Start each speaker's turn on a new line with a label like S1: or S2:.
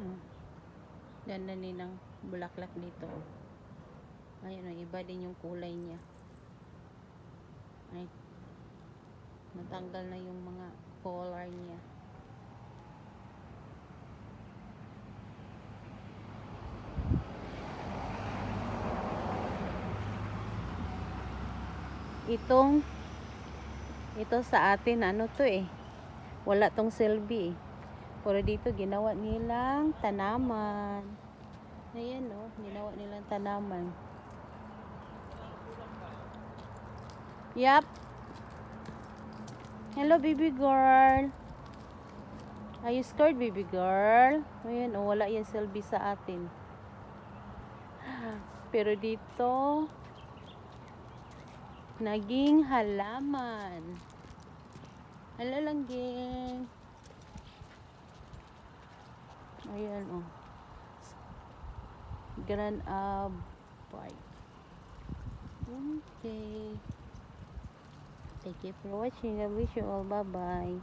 S1: Oh, ganda din ng bulaklak dito. Ayun, iba din yung kulay niya. Ay, natanggal na yung mga color niya. Ito sa atin, ano to eh. Wala tong silbi eh. Pero dito ginawa nilang tanaman. Ayan oh, ginawa nilang tanaman. Yup. Hello baby girl. Are you scared baby girl? Ayan oh, wala yung silbi sa atin. Pero dito naging halaman. Hala lang gang. Ayan oh. Grand Park. Okay. Thank you for watching. I wish you all bye bye.